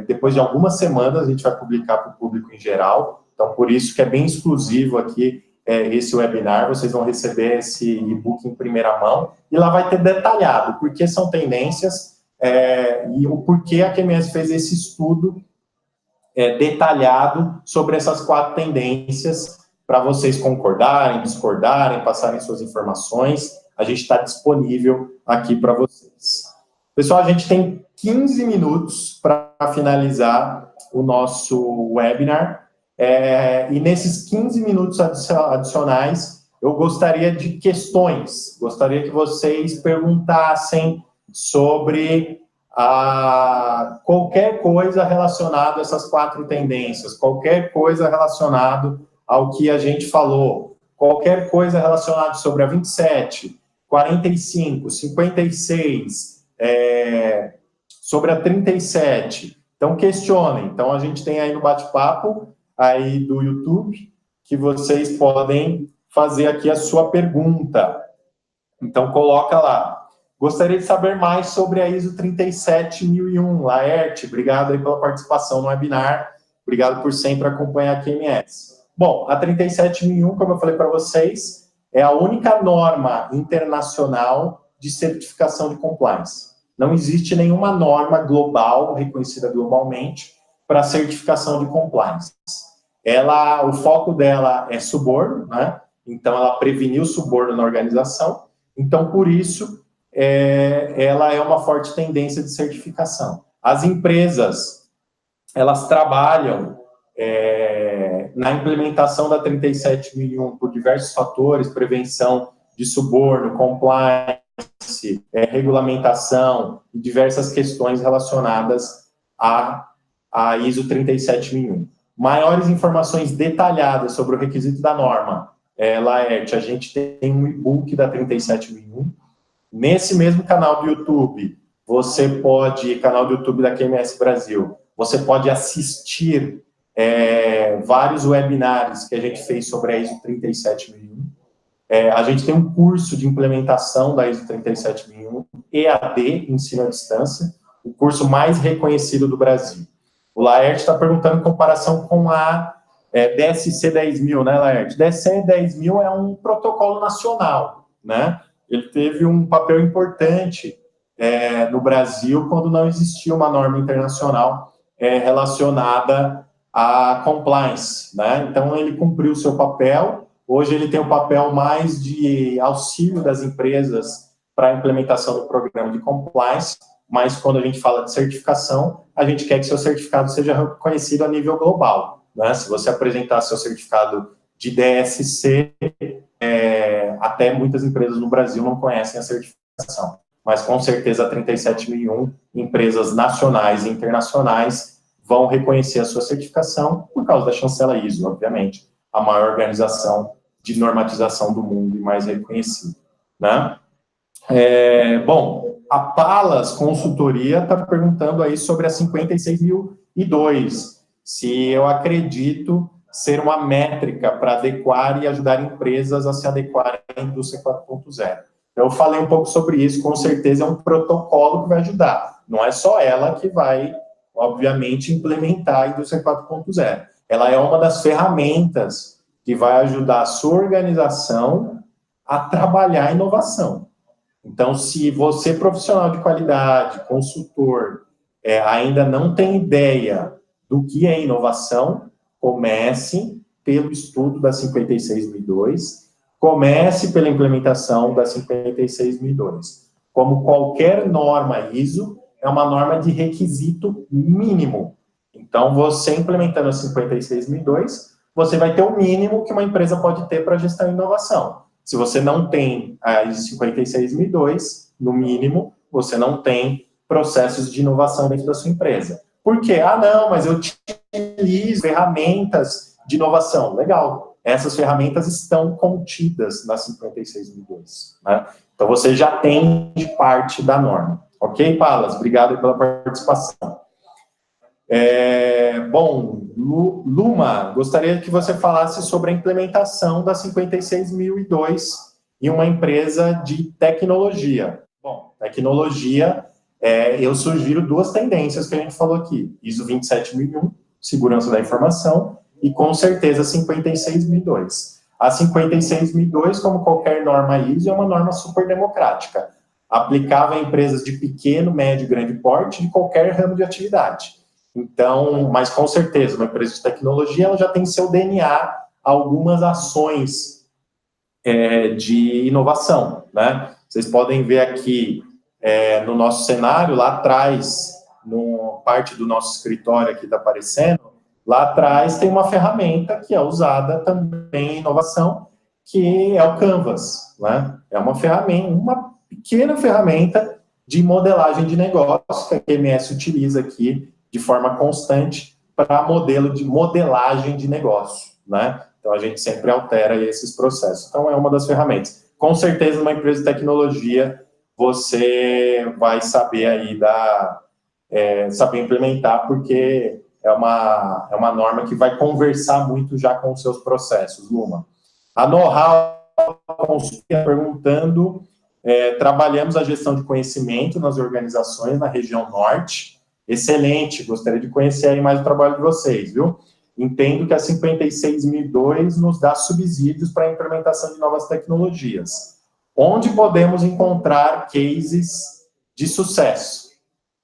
depois de algumas semanas a gente vai publicar para o público em geral. Então, por isso que é bem exclusivo aqui esse webinar. Vocês vão receber esse e-book em primeira mão, e lá vai ter detalhado por que são tendências e o porquê a QMS fez esse estudo detalhado sobre essas 4 tendências, para vocês concordarem, discordarem, passarem suas informações. A gente está disponível aqui para vocês. Pessoal, a gente tem 15 minutos para finalizar o nosso webinar, e nesses 15 minutos adicionais, eu gostaria de questões, gostaria que vocês perguntassem sobre qualquer coisa relacionada a essas 4 tendências, qualquer coisa relacionada ao que a gente falou, qualquer coisa relacionada sobre a 27, 45, 56, sobre a 37. Então, questionem. Então, a gente tem aí no bate-papo aí do YouTube que vocês podem fazer aqui a sua pergunta. Então, coloca lá. Gostaria de saber mais sobre a ISO 37001. Laerte, obrigado aí pela participação no webinar. Obrigado por sempre acompanhar a QMS. Bom, a 37001, como eu falei para vocês, é a única norma internacional de certificação de compliance. Não existe nenhuma norma global, reconhecida globalmente, para certificação de compliance. O foco dela é suborno, né? Então, ela preveniu suborno na organização. Então, por isso, ela é uma forte tendência de certificação. As empresas, elas trabalham na implementação da 37001 por diversos fatores, prevenção de suborno, compliance, regulamentação e diversas questões relacionadas à ISO 37001. Maiores informações detalhadas sobre o requisito da norma, Laerte, a gente tem um e-book da 37001. Nesse mesmo canal do YouTube, canal do YouTube da QMS Brasil, você pode assistir vários webinars que a gente fez sobre a ISO 37001. A gente tem um curso de implementação da ISO 37001, EAD, ensino à distância, o curso mais reconhecido do Brasil. O Laerte está perguntando em comparação com a DSC 10.000, né, Laerte? DSC 10.000 é um protocolo nacional, né? Ele teve um papel importante no Brasil quando não existia uma norma internacional relacionada à compliance, né? Então, ele cumpriu o seu papel. Hoje, ele tem o papel mais de auxílio das empresas para a implementação do programa de compliance, mas quando a gente fala de certificação, a gente quer que seu certificado seja reconhecido a nível global, né? Se você apresentar seu certificado de DSC, até muitas empresas no Brasil não conhecem a certificação, mas com certeza a 37001, empresas nacionais e internacionais vão reconhecer a sua certificação por causa da chancela ISO, obviamente, a maior organização de normatização do mundo e mais reconhecida, né? Bom, a Palas Consultoria está perguntando aí sobre a 56.002, se eu acredito ser uma métrica para adequar e ajudar empresas a se adequarem à indústria 4.0. Eu falei um pouco sobre isso, com certeza é um protocolo que vai ajudar. Não é só ela que vai, obviamente, implementar a indústria 4.0. Ela é uma das ferramentas que vai ajudar a sua organização a trabalhar a inovação. Então, se você, profissional de qualidade, consultor, ainda não tem ideia do que é inovação, comece pelo estudo da 56.002, comece pela implementação da 56.002. Como qualquer norma ISO, é uma norma de requisito mínimo. Então, você implementando a 56.002, você vai ter o mínimo que uma empresa pode ter para gestão e inovação. Se você não tem a ISO 56.002, no mínimo, você não tem processos de inovação dentro da sua empresa. Por quê? Não, mas eu utilizo ferramentas de inovação. Legal. Essas ferramentas estão contidas na 56.002, né? Então, você já tem de parte da norma. Ok, Palas? Obrigado pela participação. Bom, Luma, gostaria que você falasse sobre a implementação da 56.002 em uma empresa de tecnologia. Bom, tecnologia, eu sugiro duas tendências que a gente falou aqui. ISO 27001, segurança da informação, e com certeza 56.002. A 56.002, como qualquer norma ISO, é uma norma super democrática, aplicável a empresas de pequeno, médio e grande porte de qualquer ramo de atividade. Então, mas com certeza, uma empresa de tecnologia, ela já tem seu DNA, algumas ações de inovação, né? Vocês podem ver aqui no nosso cenário, lá atrás, parte do nosso escritório aqui está aparecendo, lá atrás tem uma ferramenta que é usada também em inovação, que é o Canvas, né? É uma ferramenta, uma pequena ferramenta de modelagem de negócio que a QMS utiliza aqui de forma constante para modelo de modelagem de negócio, né? Então, a gente sempre altera esses processos. Então, é uma das ferramentas. com certeza, numa empresa de tecnologia, você vai saber aí saber implementar, porque é uma norma que vai conversar muito já com os seus processos, Luma. A Know-how perguntando, trabalhamos a gestão de conhecimento nas organizações na região norte. Excelente, gostaria de conhecer aí mais o trabalho de vocês, viu? Entendo que a 56.002 nos dá subsídios para a implementação de novas tecnologias. Onde podemos encontrar cases de sucesso?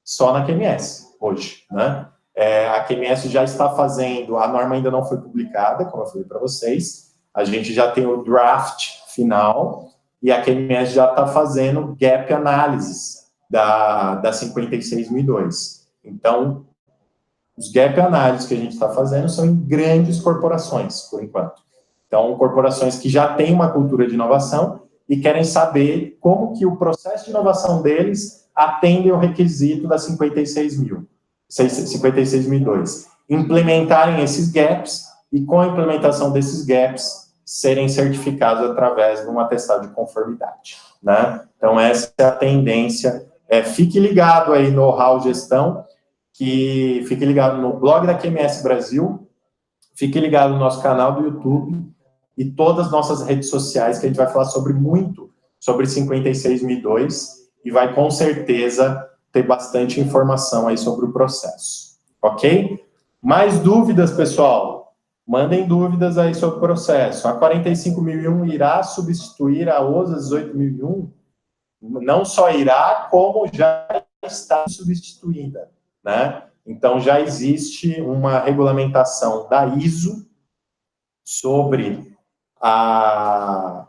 Só na QMS, hoje, né? A QMS já está fazendo, a norma ainda não foi publicada, como eu falei para vocês, a gente já tem o draft final, e a QMS já está fazendo gap analysis da 56.002. Então, os gap analysis que a gente está fazendo são em grandes corporações, por enquanto. Então, corporações que já têm uma cultura de inovação e querem saber como que o processo de inovação deles atende ao requisito da 56.002. Implementarem esses gaps e, com a implementação desses gaps, serem certificados através de um atestado de conformidade, né? Então, essa é a tendência. Fique ligado aí no Know-how Gestão, que fique ligado no blog da QMS Brasil, fique ligado no nosso canal do YouTube e todas as nossas redes sociais, que a gente vai falar muito sobre 56.002 e vai, com certeza, ter bastante informação aí sobre o processo, ok? Mais dúvidas, pessoal? Mandem dúvidas aí sobre o processo. A 45.001 irá substituir a OSA 18.001? Não só irá, como já está substituída, né? Então, já existe uma regulamentação da ISO sobre a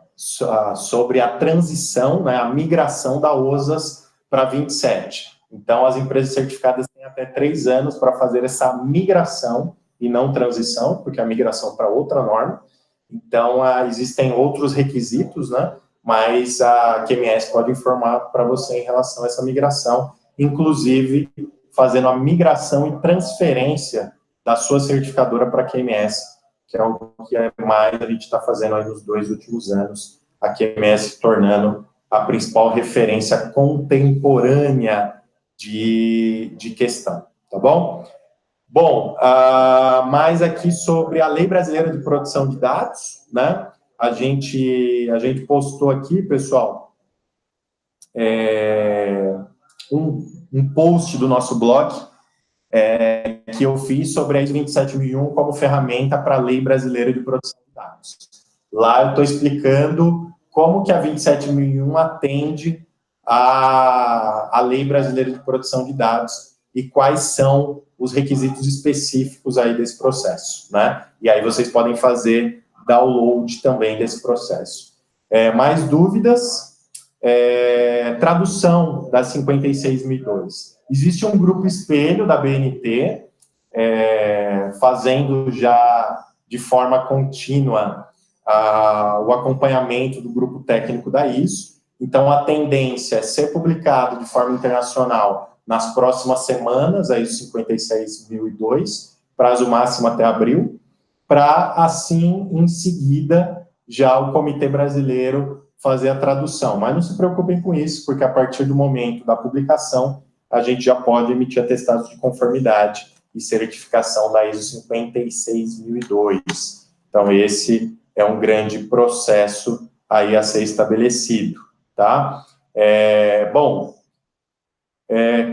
transição, né, a migração da OSAS para 27. Então, as empresas certificadas têm até 3 anos para fazer essa migração e não transição, porque a migração para outra norma. Então, existem outros requisitos, né? Mas a QMS pode informar para você em relação a essa migração, inclusive fazendo a migração e transferência da sua certificadora para a QMS, que é algo que mais a gente está fazendo aí nos 2 últimos anos, a QMS se tornando a principal referência contemporânea de questão, tá bom? Bom, mais aqui sobre a Lei Brasileira de Proteção de Dados, né? A gente postou aqui, pessoal, um post do nosso blog que eu fiz sobre a ISO 27001 como ferramenta para a Lei Brasileira de Proteção de Dados. Lá eu estou explicando como que a 27001 atende à Lei Brasileira de Proteção de Dados e quais são os requisitos específicos aí desse processo, né? E aí vocês podem fazer download também desse processo. Mais dúvidas? Tradução da 56.002. Existe um grupo espelho da BNT, fazendo já de forma contínua o acompanhamento do grupo técnico da ISO. Então, a tendência é ser publicado de forma internacional nas próximas semanas, a ISO 56.002, prazo máximo até abril, para, assim, em seguida, já o Comitê Brasileiro fazer a tradução. Mas não se preocupem com isso, porque a partir do momento da publicação, a gente já pode emitir atestados de conformidade e certificação da ISO 56.002. Então, esse é um grande processo aí a ser estabelecido, tá?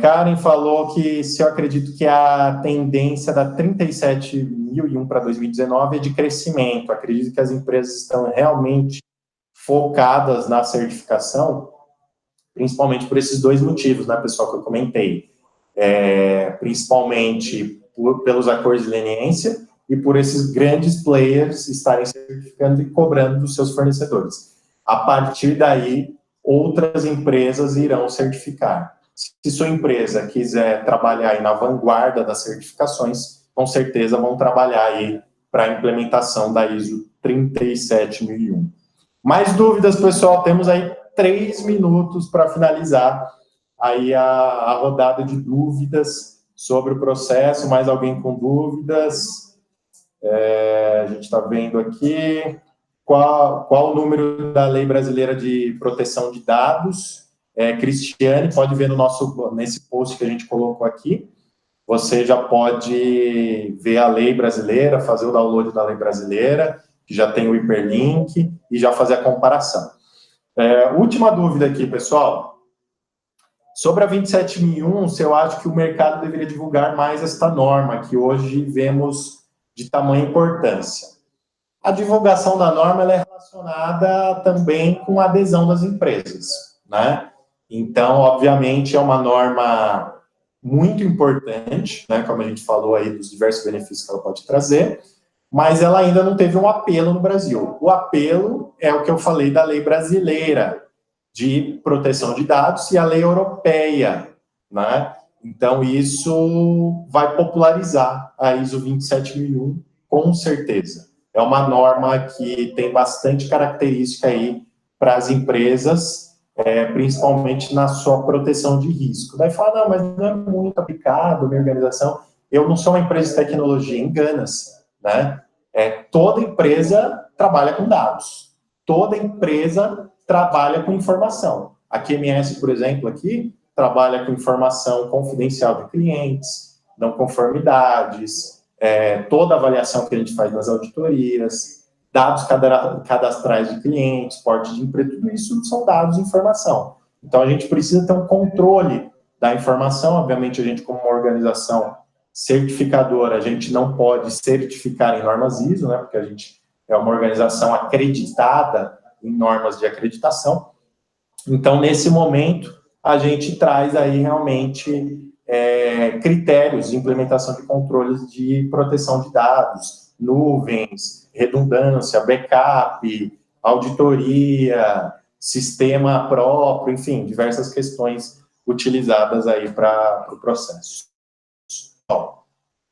Karen falou que se eu acredito que a tendência da 37.001 para 2019 é de crescimento. Acredito que as empresas estão realmente focadas na certificação, principalmente por esses 2 motivos, né, pessoal, que eu comentei. Principalmente pelos acordos de leniência e por esses grandes players estarem certificando e cobrando dos seus fornecedores. A partir daí, outras empresas irão certificar. Se sua empresa quiser trabalhar aí na vanguarda das certificações, com certeza vão trabalhar aí para a implementação da ISO 37.001. Mais dúvidas, pessoal? Temos aí 3 minutos para finalizar aí a rodada de dúvidas sobre o processo. Mais alguém com dúvidas? A gente está vendo aqui. qual o número da Lei Brasileira de Proteção de Dados. Cristiane, pode ver nesse post que a gente colocou aqui. Você já pode ver a lei brasileira, fazer o download da lei brasileira, que já tem o hiperlink, e já fazer a comparação. Última dúvida aqui, pessoal. Sobre a 27001, se eu acho que o mercado deveria divulgar mais esta norma, que hoje vemos de tamanha importância. A divulgação da norma ela é relacionada também com a adesão das empresas, né? Então, obviamente, é uma norma muito importante, né, como a gente falou aí dos diversos benefícios que ela pode trazer, mas ela ainda não teve um apelo no Brasil. O apelo é o que eu falei da lei brasileira de proteção de dados e a lei europeia, né? Então, isso vai popularizar a ISO 27001, com certeza. É uma norma que tem bastante característica aí para as empresas, principalmente na sua proteção de risco. Daí fala, não, mas não é muito aplicado a minha organização. Eu não sou uma empresa de tecnologia, engana-se, né? Toda empresa trabalha com dados. Toda empresa trabalha com informação. A QMS, por exemplo, aqui, trabalha com informação confidencial de clientes, não conformidades, toda a avaliação que a gente faz nas auditorias, dados cadastrais de clientes, porte de empresa, tudo isso são dados de informação. Então, a gente precisa ter um controle da informação. Obviamente, a gente, como uma organização certificadora, a gente não pode certificar em normas ISO, né, porque a gente é uma organização acreditada em normas de acreditação. Então, nesse momento, a gente traz aí realmente critérios de implementação de controles de proteção de dados, nuvens, redundância, backup, auditoria, sistema próprio, enfim, diversas questões utilizadas aí para o processo.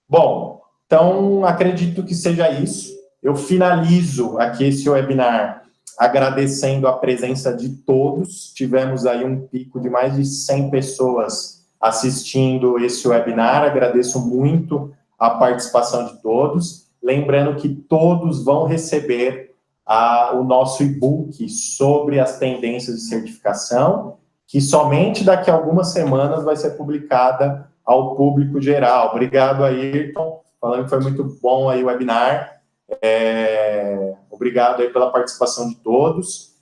Bom, então acredito que seja isso. Eu finalizo aqui esse webinar agradecendo a presença de todos. Tivemos aí um pico de mais de 100 pessoas assistindo esse webinar. Agradeço muito a participação de todos. Lembrando que todos vão receber o nosso e-book sobre as tendências de certificação, que somente daqui a algumas semanas vai ser publicada ao público geral. Obrigado, Ayrton, falando que foi muito bom aí o webinar. Obrigado aí pela participação de todos.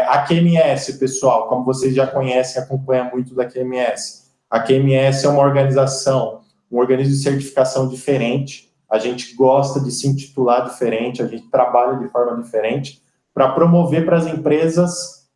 A QMS, pessoal, como vocês já conhecem, acompanham muito da QMS. A QMS é uma organização, um organismo de certificação diferente. A gente gosta de se intitular diferente, a gente trabalha de forma diferente para promover para as empresas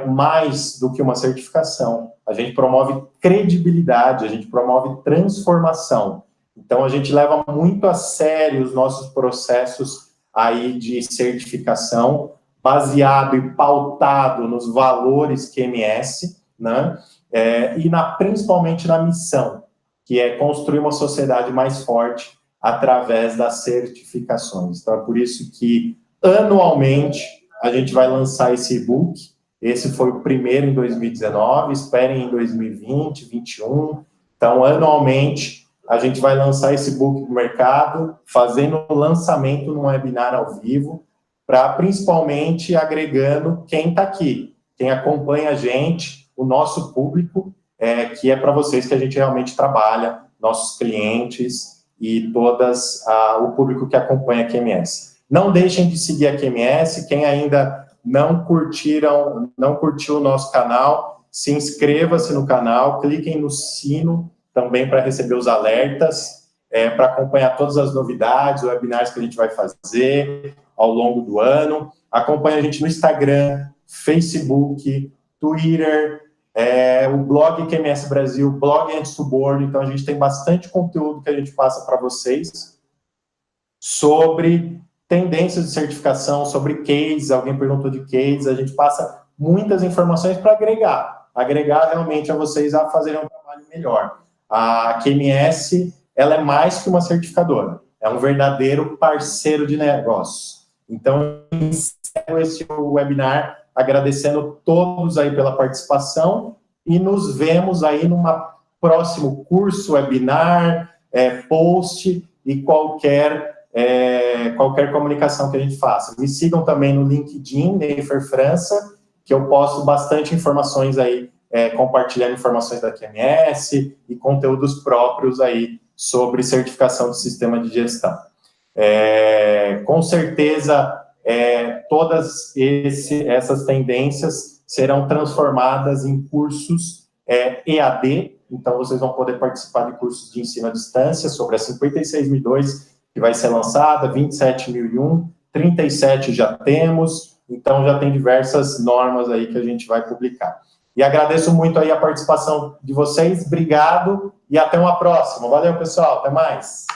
mais do que uma certificação. A gente promove credibilidade, a gente promove transformação. Então, a gente leva muito a sério os nossos processos aí de certificação, baseado e pautado nos valores QMS, né? E principalmente na missão, que é construir uma sociedade mais forte através das certificações. Então, é por isso que, anualmente, a gente vai lançar esse e-book. Esse foi o primeiro em 2019, esperem em 2020, 2021. Então, anualmente, a gente vai lançar esse e-book no mercado, fazendo o lançamento num webinar ao vivo, para principalmente agregando quem está aqui, quem acompanha a gente, o nosso público, que é para vocês que a gente realmente trabalha, nossos clientes e o público que acompanha a QMS. Não deixem de seguir a QMS. Quem ainda não curtiu o nosso canal, se inscreva-se no canal, cliquem no sino também para receber os alertas, para acompanhar todas as novidades, webinars que a gente vai fazer ao longo do ano. Acompanhe a gente no Instagram, Facebook, Twitter, o blog QMS Brasil, blog Anti-Suborno. Então, a gente tem bastante conteúdo que a gente passa para vocês sobre tendências de certificação, sobre cases. Alguém perguntou de cases, a gente passa muitas informações para agregar realmente a vocês a fazerem um trabalho melhor. A QMS, ela é mais que uma certificadora, é um verdadeiro parceiro de negócios. Então, eu encerro esse webinar agradecendo todos aí pela participação e nos vemos aí num próximo curso, webinar, post e qualquer qualquer comunicação que a gente faça. Me sigam também no LinkedIn, Neifer França, que eu posto bastante informações aí, compartilhando informações da QMS e conteúdos próprios aí sobre certificação de sistema de gestão. Com certeza, todas essas tendências serão transformadas em cursos EAD, então vocês vão poder participar de cursos de ensino à distância sobre a 56.002, que vai ser lançada, 27.001, 37 já temos, então já tem diversas normas aí que a gente vai publicar. E agradeço muito aí a participação de vocês, obrigado e até uma próxima. Valeu, pessoal, até mais.